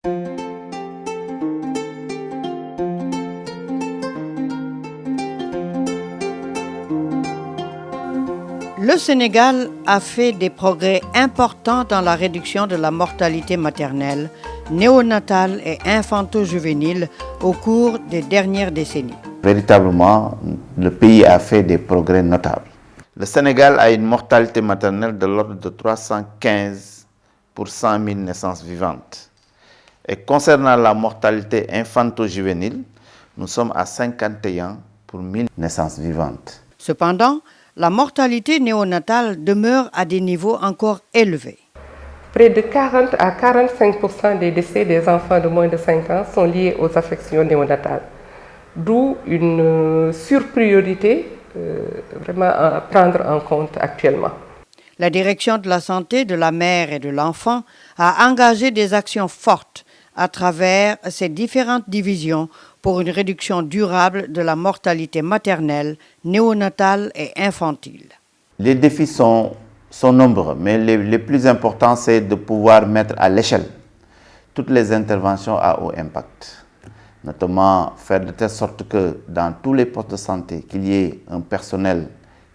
Le Sénégal a fait des progrès importants dans la réduction de la mortalité maternelle, néonatale et infanto-juvénile au cours des dernières décennies. Véritablement, le pays a fait des progrès notables. Le Sénégal a une mortalité maternelle de l'ordre de 315 pour 100 000 naissances vivantes. Et concernant la mortalité infanto-juvénile, nous sommes à 51 pour 1000 naissances vivantes. Cependant, la mortalité néonatale demeure à des niveaux encore élevés. Près de 40 à 45% des décès des enfants de moins de 5 ans sont liés aux affections néonatales. D'où une surpriorité vraiment à prendre en compte actuellement. La direction de la santé de la mère et de l'enfant a engagé des actions fortes à travers ces différentes divisions pour une réduction durable de la mortalité maternelle, néonatale et infantile. Les défis sont nombreux, mais les plus importants, c'est de pouvoir mettre à l'échelle toutes les interventions à haut impact. Notamment faire de telle sorte que dans tous les postes de santé, qu'il y ait un personnel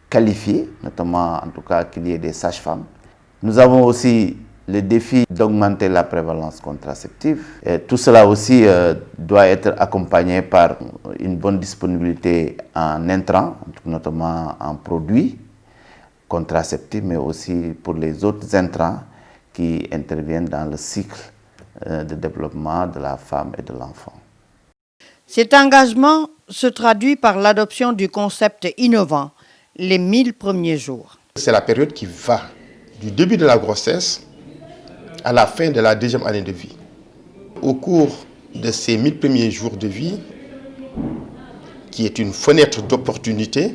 qualifié, notamment en tout cas qu'il y ait des sages-femmes. Nous avons aussi le défi d'augmenter la prévalence contraceptive. Et tout cela aussi doit être accompagné par une bonne disponibilité en intrants, notamment en produits contraceptifs, mais aussi pour les autres intrants qui interviennent dans le cycle de développement de la femme et de l'enfant. Cet engagement se traduit par l'adoption du concept innovant, les 1000 premiers jours. C'est la période qui va du début de la grossesse à la fin de la deuxième année de vie. Au cours de ces 1000 premiers jours de vie, qui est une fenêtre d'opportunité,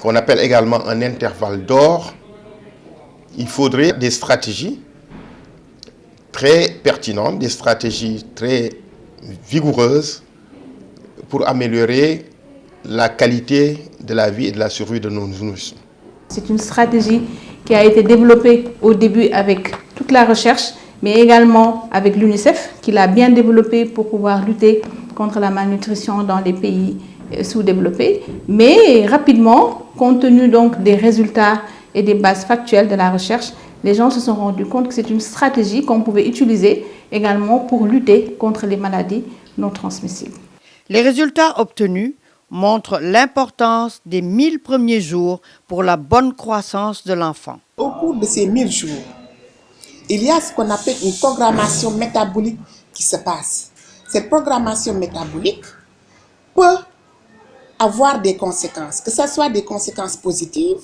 qu'on appelle également un intervalle d'or, il faudrait des stratégies très pertinentes, des stratégies très vigoureuses pour améliorer la qualité de la vie et de la survie de nos nourrissons. C'est une stratégie qui a été développée au début avec toute la recherche, mais également avec l'UNICEF, qui l'a bien développée pour pouvoir lutter contre la malnutrition dans les pays sous-développés. Mais rapidement, compte tenu donc des résultats et des bases factuelles de la recherche, les gens se sont rendus compte que c'est une stratégie qu'on pouvait utiliser également pour lutter contre les maladies non transmissibles. Les résultats obtenus montrent l'importance des 1000 premiers jours pour la bonne croissance de l'enfant. Au cours de ces 1000 jours, il y a ce qu'on appelle une programmation métabolique qui se passe. Cette programmation métabolique peut avoir des conséquences, que ce soit des conséquences positives,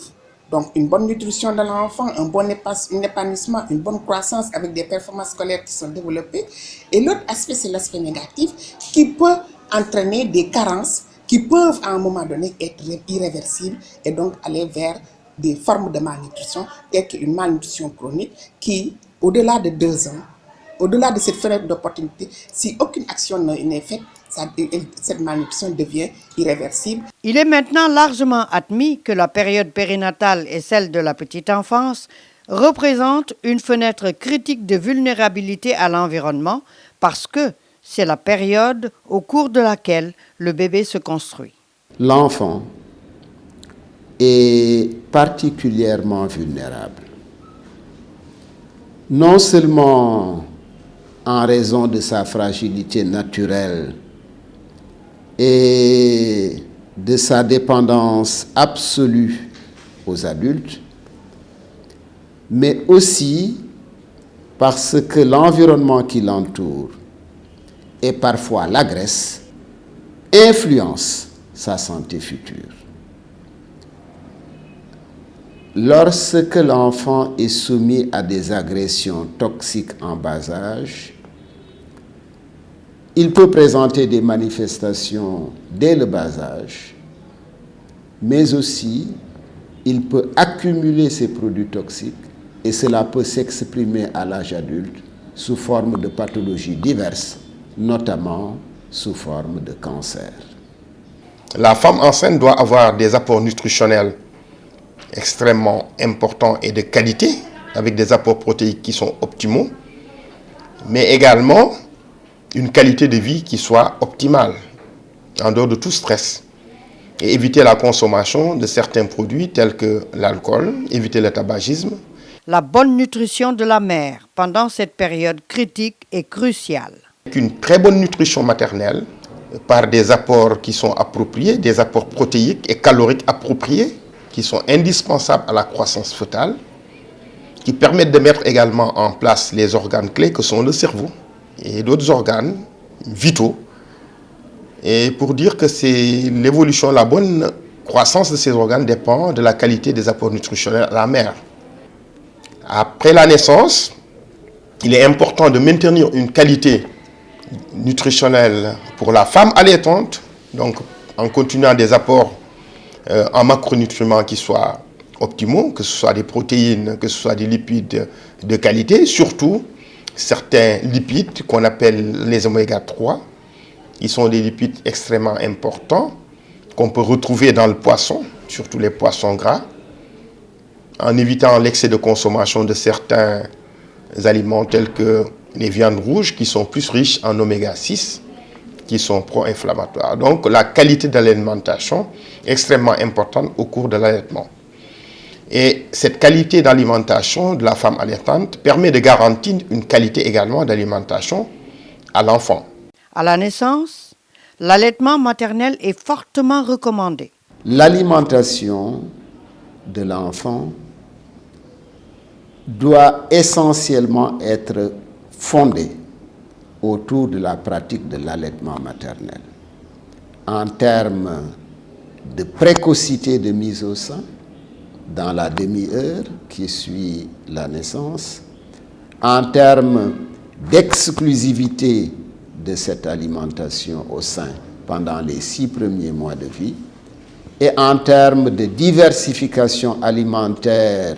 donc une bonne nutrition de l'enfant, un bon épanouissement, une bonne croissance avec des performances scolaires qui sont développées. Et l'autre aspect, c'est l'aspect négatif qui peut entraîner des carences qui peuvent à un moment donné être irréversibles et donc aller vers des formes de malnutrition, telles qu'une malnutrition chronique qui, au-delà de 2 ans, au-delà de cette fenêtre d'opportunité, si aucune action n'est faite, cette malnutrition devient irréversible. Il est maintenant largement admis que la période périnatale et celle de la petite enfance représentent une fenêtre critique de vulnérabilité à l'environnement parce que c'est la période au cours de laquelle le bébé se construit. L'enfant est particulièrement vulnérable, non seulement en raison de sa fragilité naturelle et de sa dépendance absolue aux adultes, mais aussi parce que l'environnement qui l'entoure et parfois l'agresse, influence sa santé future. Lorsque l'enfant est soumis à des agressions toxiques en bas âge, il peut présenter des manifestations dès le bas âge, mais aussi il peut accumuler ces produits toxiques et cela peut s'exprimer à l'âge adulte sous forme de pathologies diverses, notamment sous forme de cancer. La femme enceinte doit avoir des apports nutritionnels extrêmement importants et de qualité, avec des apports protéiques qui sont optimaux. mais également une qualité de vie qui soit optimale, en dehors de tout stress. Et éviter la consommation de certains produits tels que l'alcool, éviter le tabagisme. La bonne nutrition de la mère pendant cette période critique est cruciale. Une très bonne nutrition maternelle par des apports qui sont appropriés, des apports protéiques et caloriques appropriés qui sont indispensables à la croissance fœtale, qui permettent de mettre également en place les organes clés que sont le cerveau et d'autres organes vitaux. Et pour dire que c'est l'évolution, la bonne croissance de ces organes dépend de la qualité des apports nutritionnels à la mère. Après la naissance, il est important de maintenir une qualité nutritionnelle pour la femme allaitante, donc en continuant des apports en macronutriments qui soient optimaux, que ce soit des protéines, que ce soit des lipides de qualité, surtout certains lipides qu'on appelle les oméga 3. Ils sont des lipides extrêmement importants qu'on peut retrouver dans le poisson, surtout les poissons gras, en évitant l'excès de consommation de certains aliments tels que les viandes rouges qui sont plus riches en oméga 6, qui sont pro-inflammatoires. Donc la qualité de l'alimentation est extrêmement importante au cours de l'allaitement. Et cette qualité d'alimentation de la femme allaitante permet de garantir une qualité également d'alimentation à l'enfant. À la naissance, l'allaitement maternel est fortement recommandé. L'alimentation de l'enfant doit essentiellement être fondée autour de la pratique de l'allaitement maternel. En termes de précocité de mise au sein, dans la demi-heure qui suit la naissance, en termes d'exclusivité de cette alimentation au sein pendant les 6 premiers mois de vie, et en termes de diversification alimentaire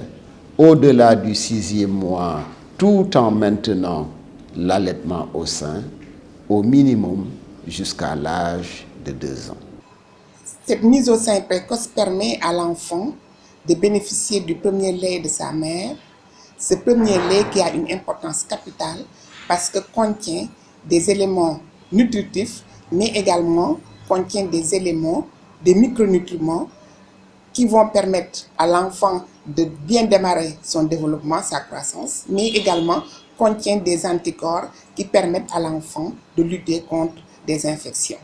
au-delà du 6e mois, tout en maintenant l'allaitement au sein, au minimum jusqu'à l'âge de 2 ans. Cette mise au sein précoce permet à l'enfant de bénéficier du premier lait de sa mère, ce premier lait qui a une importance capitale parce que contient des éléments nutritifs, mais également contient des éléments, des micronutriments qui vont permettre à l'enfant de bien démarrer son développement, sa croissance, mais également contient des anticorps qui permettent à l'enfant de lutter contre des infections.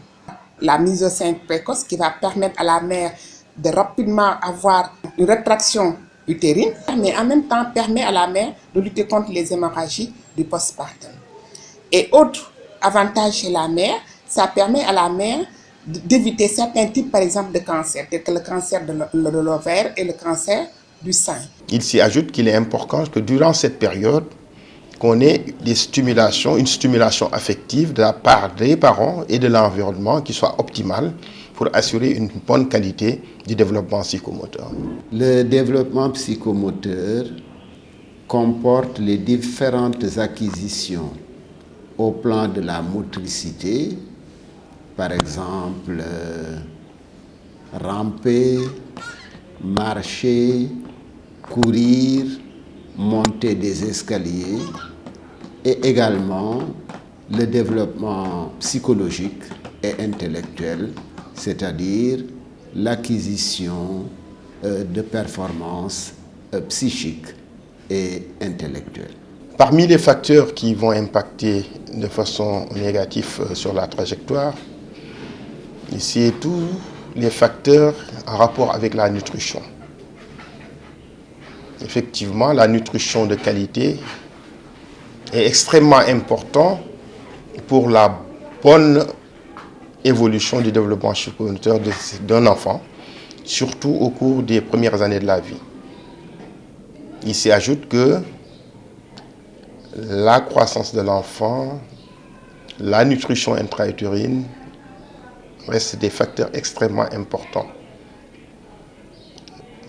La mise au sein précoce qui va permettre à la mère de rapidement avoir une rétraction utérine, mais en même temps permet à la mère de lutter contre les hémorragies du postpartum. Et autre avantage chez la mère, ça permet à la mère d'éviter certains types, par exemple, de cancers, tels que le cancer de l'ovaire et le cancer du sein. Il s'y ajoute qu'il est important que durant cette période, qu'on ait une stimulation affective de la part des parents et de l'environnement qui soit optimale pour assurer une bonne qualité du développement psychomoteur. Le développement psychomoteur comporte les différentes acquisitions au plan de la motricité, par exemple ramper, marcher, courir, monter des escaliers, et également le développement psychologique et intellectuel, c'est-à-dire l'acquisition de performances psychiques et intellectuelles. Parmi les facteurs qui vont impacter de façon négative sur la trajectoire, ici tous les facteurs en rapport avec la nutrition. Effectivement, la nutrition de qualité est extrêmement importante pour la bonne évolution du développement psychomoteur d'un enfant, surtout au cours des premières années de la vie. Il s'y ajoute que la croissance de l'enfant, la nutrition intra-utérine restent des facteurs extrêmement importants.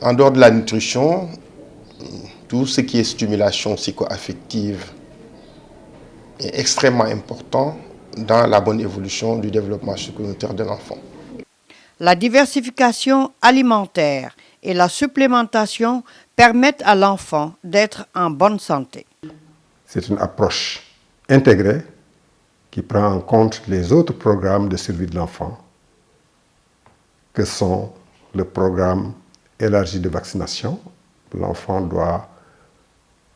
En dehors de la nutrition, tout ce qui est stimulation psycho-affective est extrêmement important dans la bonne évolution du développement psychomoteur de l'enfant. La diversification alimentaire et la supplémentation permettent à l'enfant d'être en bonne santé. C'est une approche intégré qui prend en compte les autres programmes de survie de l'enfant, que sont le programme élargi de vaccination. L'enfant doit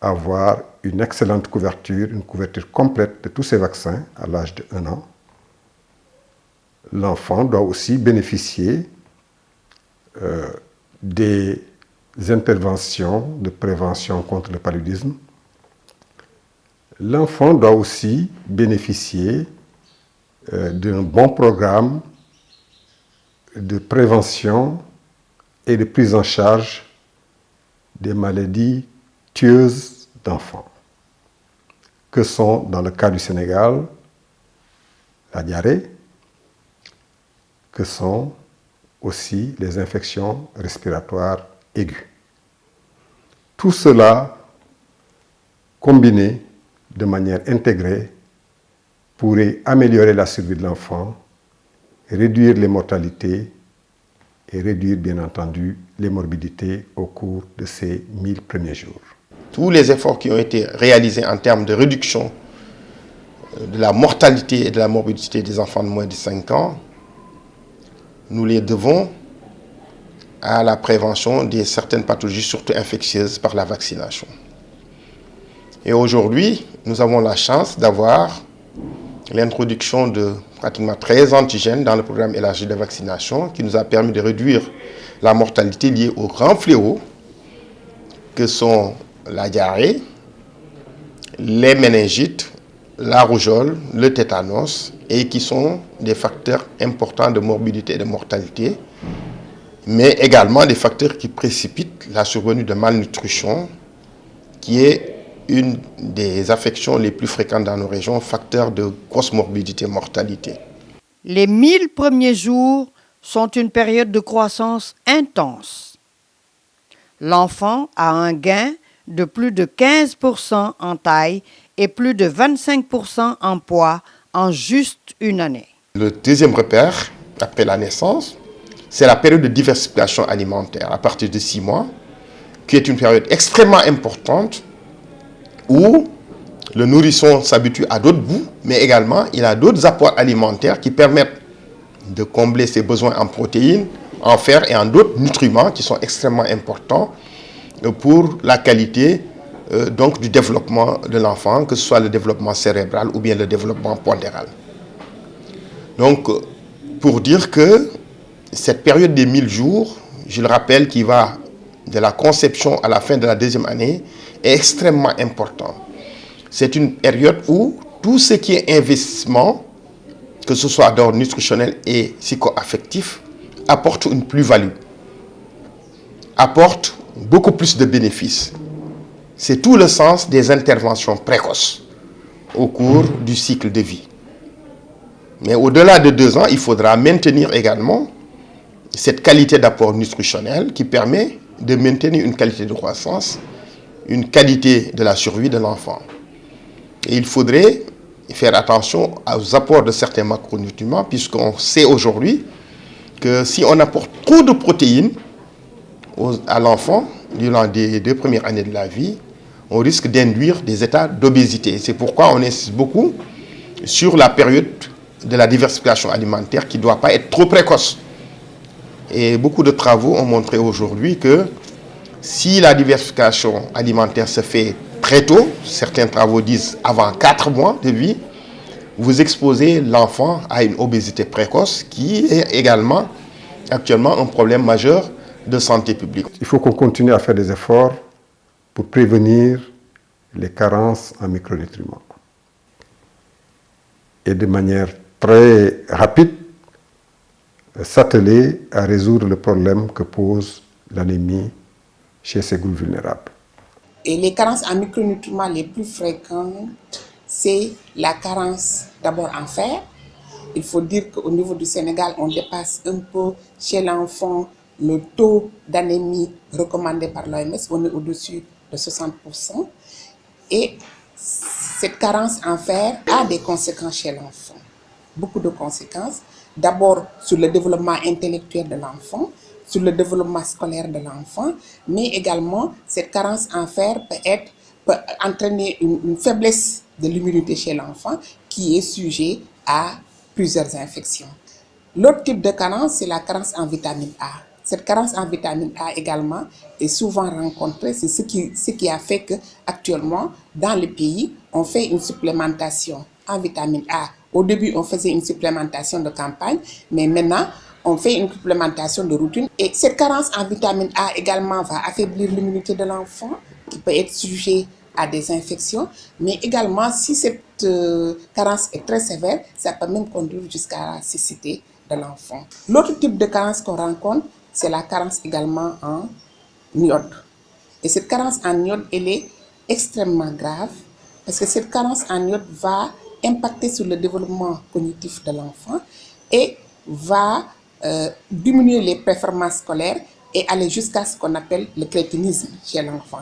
avoir une excellente couverture, une couverture complète de tous ses vaccins à l'âge de 1 an. L'enfant doit aussi bénéficier des interventions de prévention contre le paludisme. L'enfant doit aussi bénéficier d'un bon programme de prévention et de prise en charge des maladies tueuses d'enfants, que sont, dans le cas du Sénégal, la diarrhée, que sont aussi les infections respiratoires aiguës. Tout cela, combiné de manière intégrée, pourrait améliorer la survie de l'enfant, réduire les mortalités et réduire, bien entendu, les morbidités au cours de ces 1000 premiers jours. Tous les efforts qui ont été réalisés en termes de réduction de la mortalité et de la morbidité des enfants de moins de 5 ans, nous les devons à la prévention de certaines pathologies, surtout infectieuses, par la vaccination. Et aujourd'hui, nous avons la chance d'avoir l'introduction de pratiquement 13 antigènes dans le programme élargi de vaccination qui nous a permis de réduire la mortalité liée aux grands fléaux que sont la diarrhée, les méningites, la rougeole, le tétanos, et qui sont des facteurs importants de morbidité et de mortalité, mais également des facteurs qui précipitent la survenue de malnutrition, qui est une des affections les plus fréquentes dans nos régions, facteur de grosse morbidité et mortalité. Les 1000 premiers jours sont une période de croissance intense. L'enfant a un gain de plus de 15% en taille et plus de 25% en poids en juste une année. Le deuxième repère, après la naissance, c'est la période de diversification alimentaire à partir de 6 mois, qui est une période extrêmement importante où le nourrisson s'habitue à d'autres goûts, mais également il a d'autres apports alimentaires qui permettent de combler ses besoins en protéines, en fer et en d'autres nutriments qui sont extrêmement importants pour la qualité donc du développement de l'enfant, que ce soit le développement cérébral ou bien le développement pondéral. Donc, pour dire que cette période des 1000 jours, je le rappelle, qui va de la conception à la fin de la deuxième année, est extrêmement important. C'est une période où tout ce qui est investissement, que ce soit d'ordre nutritionnel et psycho-affectif, apporte une plus-value, apporte beaucoup plus de bénéfices. C'est tout le sens des interventions précoces au cours du cycle de vie. Mais au-delà de 2 ans, il faudra maintenir également cette qualité d'apport nutritionnel qui permet de maintenir une qualité de croissance, une qualité de la survie de l'enfant. Et il faudrait faire attention aux apports de certains macronutriments, puisqu'on sait aujourd'hui que si on apporte trop de protéines à l'enfant durant les 2 premières années de la vie, on risque d'induire des états d'obésité. C'est pourquoi on insiste beaucoup sur la période de la diversification alimentaire qui ne doit pas être trop précoce. Et beaucoup de travaux ont montré aujourd'hui que si la diversification alimentaire se fait très tôt, certains travaux disent avant 4 mois de vie, vous exposez l'enfant à une obésité précoce qui est également actuellement un problème majeur de santé publique. Il faut qu'on continue à faire des efforts pour prévenir les carences en micronutriments. Et de manière très rapide, s'atteler à résoudre le problème que pose l'anémie chez ces groupes vulnérables. Et les carences en micronutriments les plus fréquentes, c'est la carence d'abord en fer. Il faut dire qu'au niveau du Sénégal, on dépasse un peu chez l'enfant le taux d'anémie recommandé par l'OMS. On est au-dessus de 60%. Et cette carence en fer a des conséquences chez l'enfant. Beaucoup de conséquences. D'abord sur le développement intellectuel de l'enfant, sur le développement scolaire de l'enfant, mais également cette carence en fer peut entraîner une faiblesse de l'immunité chez l'enfant qui est sujet à plusieurs infections. L'autre type de carence, c'est la carence en vitamine A. Cette carence en vitamine A également est souvent rencontrée. C'est ce qui a fait qu'actuellement, dans le pays, on fait une supplémentation en vitamine A. Au début, on faisait une supplémentation de campagne, mais maintenant, on fait une supplémentation de routine. Et cette carence en vitamine A également va affaiblir l'immunité de l'enfant, qui peut être sujet à des infections, mais également, si cette carence est très sévère, ça peut même conduire jusqu'à la cécité de l'enfant. L'autre type de carence qu'on rencontre, c'est la carence également en iode. Et cette carence en iode, elle est extrêmement grave, parce que cette carence en iode va impacter sur le développement cognitif de l'enfant et va diminuer les performances scolaires et aller jusqu'à ce qu'on appelle le crétinisme chez l'enfant.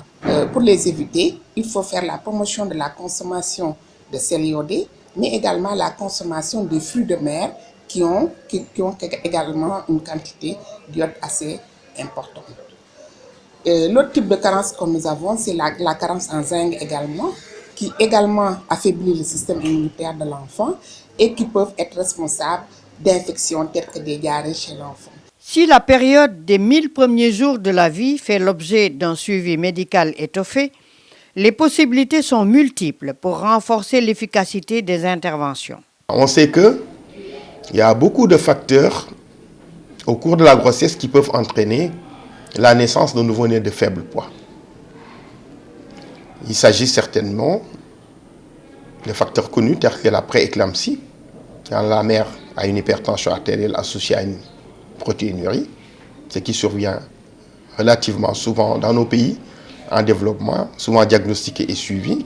Pour les éviter, il faut faire la promotion de la consommation de sel iodé, mais également la consommation des fruits de mer qui ont également une quantité d'iode assez importante. L'autre type de carence que nous avons, c'est la carence en zinc également, qui également affaiblit le système immunitaire de l'enfant et qui peuvent être responsables d'infections telles que des diarrhées chez l'enfant. Si la période des 1000 premiers jours de la vie fait l'objet d'un suivi médical étoffé, les possibilités sont multiples pour renforcer l'efficacité des interventions. On sait qu'il y a beaucoup de facteurs au cours de la grossesse qui peuvent entraîner la naissance de nouveau-nés de faible poids. Il s'agit certainement de facteurs connus tels que la pré-éclampsie, quand la mère a une hypertension artérielle associée à une protéinurie, ce qui survient relativement souvent dans nos pays en développement, souvent diagnostiqué et suivi.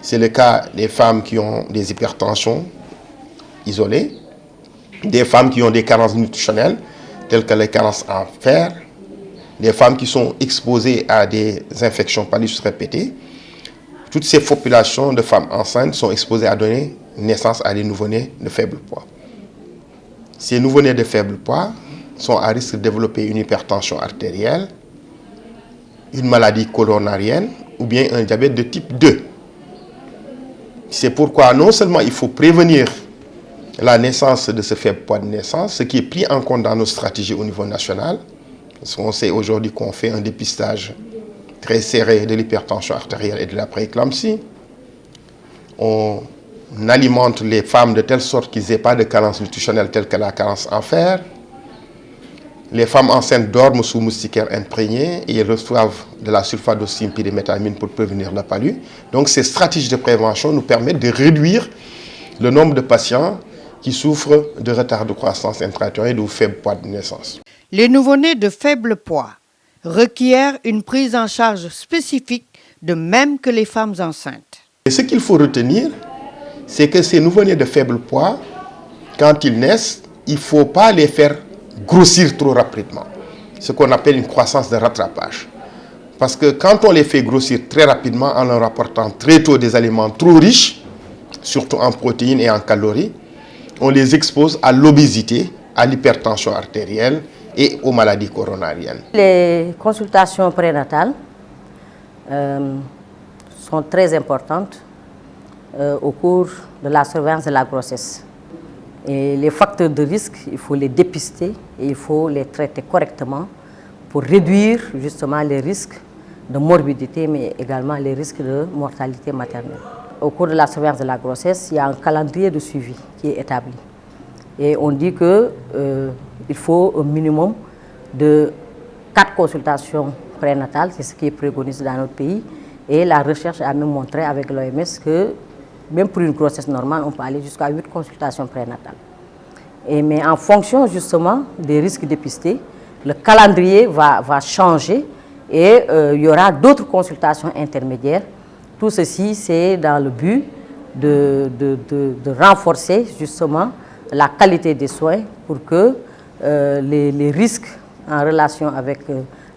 C'est le cas des femmes qui ont des hypertensions isolées, des femmes qui ont des carences nutritionnelles, telles que les carences en fer, des femmes qui sont exposées à des infections paludistes répétées. Toutes ces populations de femmes enceintes sont exposées à donner naissance à des nouveau-nés de faible poids. Ces nouveau-nés de faible poids sont à risque de développer une hypertension artérielle, une maladie coronarienne ou bien un diabète de type 2. C'est pourquoi non seulement il faut prévenir la naissance de ce faible poids de naissance, ce qui est pris en compte dans nos stratégies au niveau national, parce qu'on sait aujourd'hui qu'on fait un dépistage très serré de l'hypertension artérielle et de la pré-éclampsie. On alimente les femmes de telle sorte qu'ils n'aient pas de carence nutritionnelle telle que la carence en fer. Les femmes enceintes dorment sous moustiquaires imprégnés et reçoivent de la sulfadoxine-pyrimétamine pour prévenir la palu. Donc ces stratégies de prévention nous permettent de réduire le nombre de patients qui souffrent de retard de croissance intra-utérine ou faible poids de naissance. Les nouveau-nés de faible poids requièrent une prise en charge spécifique, de même que les femmes enceintes. Et ce qu'il faut retenir, c'est que ces nouveau-nés de faible poids, quand ils naissent, il ne faut pas les faire grossir trop rapidement. Ce qu'on appelle une croissance de rattrapage. Parce que quand on les fait grossir très rapidement en leur apportant très tôt des aliments trop riches, surtout en protéines et en calories, on les expose à l'obésité, à l'hypertension artérielle et aux maladies coronariennes. Les consultations prénatales sont très importantes au cours de la surveillance de la grossesse. Et les facteurs de risque, il faut les dépister et il faut les traiter correctement pour réduire justement les risques de morbidité, mais également les risques de mortalité maternelle. Au cours de la surveillance de la grossesse, il y a un calendrier de suivi qui est établi. Et on dit qu'il faut un minimum de 4 consultations prénatales, c'est ce qui est préconisé dans notre pays. Et la recherche a même montré avec l'OMS que même pour une grossesse normale, on peut aller jusqu'à 8 consultations prénatales. Mais en fonction justement des risques dépistés, le calendrier va changer et il y aura d'autres consultations intermédiaires. Tout ceci, c'est dans le but de renforcer justement la qualité des soins pour que les risques en relation avec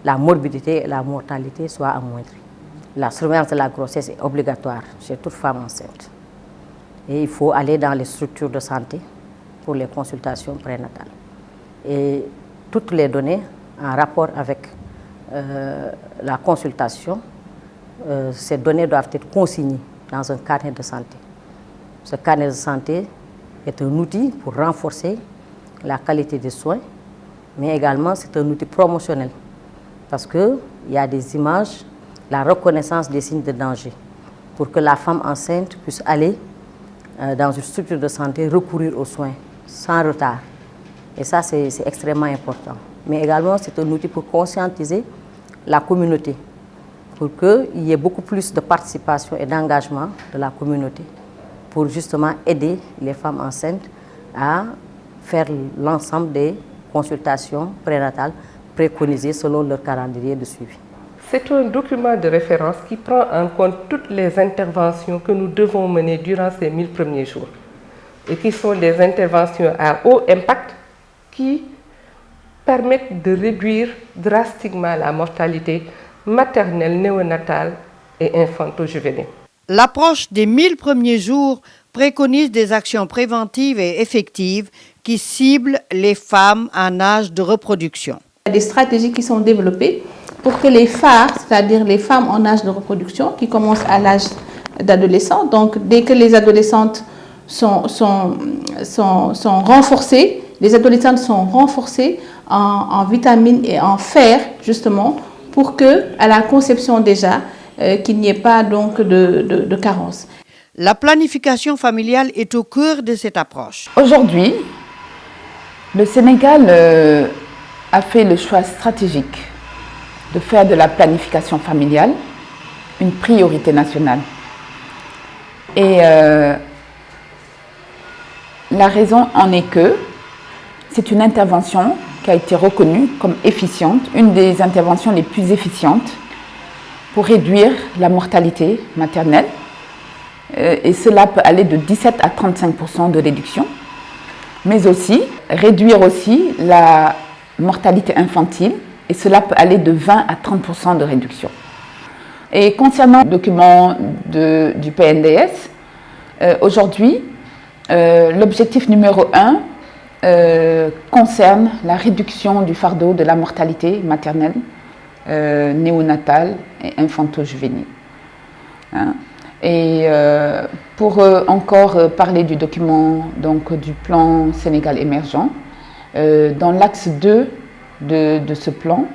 la morbidité et la mortalité soient amoindris. La surveillance de la grossesse est obligatoire chez toute femme enceinte. Et il faut aller dans les structures de santé pour les consultations prénatales. Et toutes les données en rapport avec la consultation, ces données doivent être consignées dans un carnet de santé. Ce carnet de santé est un outil pour renforcer la qualité des soins, mais également c'est un outil promotionnel parce qu'il y a des images, la reconnaissance des signes de danger pour que la femme enceinte puisse aller dans une structure de santé, recourir aux soins sans retard. Et ça, c'est extrêmement important. Mais également, c'est un outil pour conscientiser la communauté, pour qu'il y ait beaucoup plus de participation et d'engagement de la communauté, pour justement aider les femmes enceintes à faire l'ensemble des consultations prénatales préconisées selon leur calendrier de suivi. C'est un document de référence qui prend en compte toutes les interventions que nous devons mener durant ces 1000 premiers jours et qui sont des interventions à haut impact qui permettent de réduire drastiquement la mortalité maternelle, néonatale et infanto-juvénile. L'approche des 1000 premiers jours préconise des actions préventives et effectives qui ciblent les femmes en âge de reproduction. Il y a des stratégies qui sont développées pour que les phares, c'est-à-dire les femmes en âge de reproduction, qui commencent à l'âge d'adolescent, donc dès que les adolescentes sont renforcées, les adolescentes sont renforcées en vitamines et en fer, justement, pour que, à la conception déjà, qu'il n'y ait pas donc de carence. La planification familiale est au cœur de cette approche. Aujourd'hui, le Sénégal a fait le choix stratégique de faire de la planification familiale une priorité nationale. Et la raison en est que c'est une intervention qui a été reconnue comme efficiente, une des interventions les plus efficientes pour réduire la mortalité maternelle. Et cela peut aller de 17 à 35% de réduction, mais aussi réduire aussi la mortalité infantile, et cela peut aller de 20 à 30% de réduction. Et concernant le document du PNDS, aujourd'hui, l'objectif numéro 1 concerne la réduction du fardeau de la mortalité maternelle, néonatale et infanto-juvénile. Hein? Et pour encore parler du document donc, du plan Sénégal émergent, dans l'axe 2 de ce plan,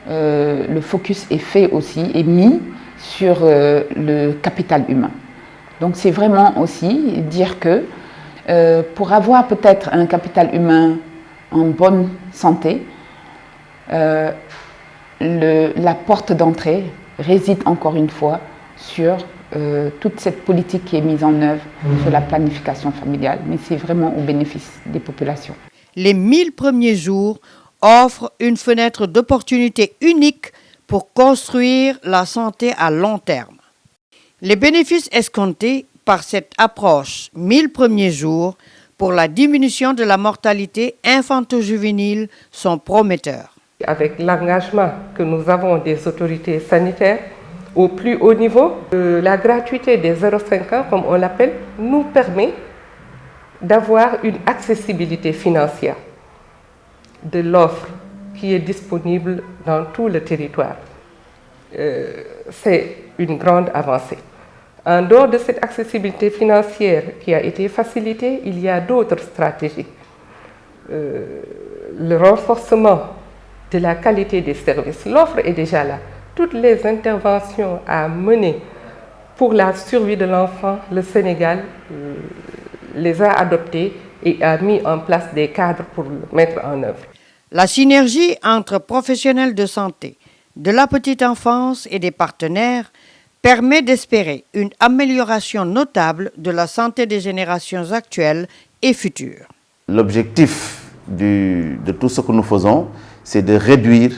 le focus est mis sur le capital humain. Donc c'est vraiment aussi dire que pour avoir peut-être un capital humain en bonne santé, la porte d'entrée réside encore une fois sur toute cette politique qui est mise en œuvre sur la planification familiale, mais c'est vraiment au bénéfice des populations. Les 1000 premiers jours offrent une fenêtre d'opportunité unique pour construire la santé à long terme. Les bénéfices escomptés par cette approche 1000 premiers jours pour la diminution de la mortalité infanto-juvénile sont prometteurs. Avec l'engagement que nous avons des autorités sanitaires, au plus haut niveau, la gratuité des 0,5 ans, comme on l'appelle, nous permet d'avoir une accessibilité financière de l'offre qui est disponible dans tout le territoire. C'est une grande avancée. En dehors de cette accessibilité financière qui a été facilitée, il y a d'autres stratégies. Le renforcement de la qualité des services. L'offre est déjà là. Toutes les interventions à mener pour la survie de l'enfant, le Sénégal les a adoptées et a mis en place des cadres pour le mettre en œuvre. La synergie entre professionnels de santé, de la petite enfance et des partenaires permet d'espérer une amélioration notable de la santé des générations actuelles et futures. L'objectif de tout ce que nous faisons, c'est de réduire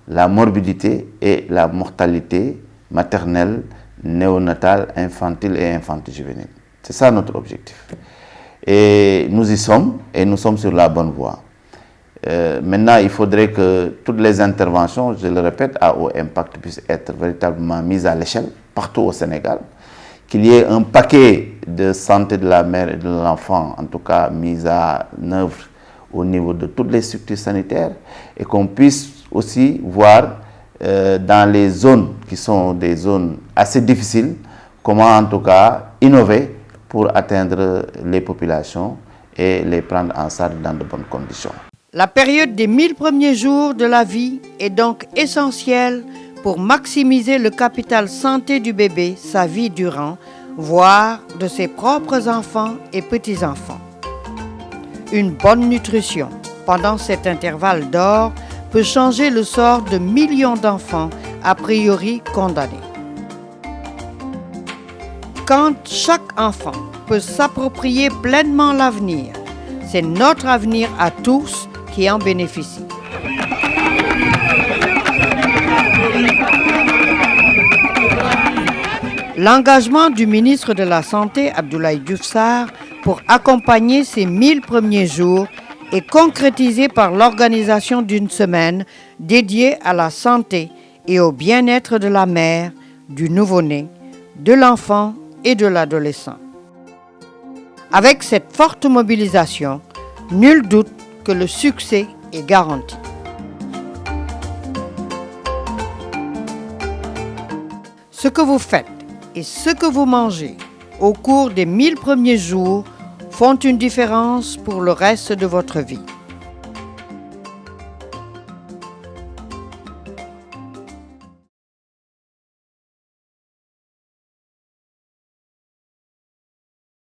la morbidité et la mortalité maternelle, néonatale, infantile et infanto-juvénile. C'est ça notre objectif. Et nous y sommes, et nous sommes sur la bonne voie. Maintenant, il faudrait que toutes les interventions, je le répète, à haut impact puissent être véritablement mises à l'échelle, partout au Sénégal. Qu'il y ait un paquet de santé de la mère et de l'enfant, en tout cas mis à œuvre au niveau de toutes les structures sanitaires, et qu'on puisse aussi voir dans les zones qui sont des zones assez difficiles, comment en tout cas innover pour atteindre les populations et les prendre en charge dans de bonnes conditions. La période des 1000 premiers jours de la vie est donc essentielle pour maximiser le capital santé du bébé, sa vie durant, voire de ses propres enfants et petits-enfants. Une bonne nutrition pendant cet intervalle d'or peut changer le sort de millions d'enfants a priori condamnés. Quand chaque enfant peut s'approprier pleinement l'avenir, c'est notre avenir à tous qui en bénéficie. L'engagement du ministre de la Santé, Abdoulaye Diouf Sarr, pour accompagner ces 1000 premiers jours est concrétisé par l'organisation d'une semaine dédiée à la santé et au bien-être de la mère, du nouveau-né, de l'enfant et de l'adolescent. Avec cette forte mobilisation, nul doute que le succès est garanti. Ce que vous faites et ce que vous mangez au cours des 1000 premiers jours font une différence pour le reste de votre vie.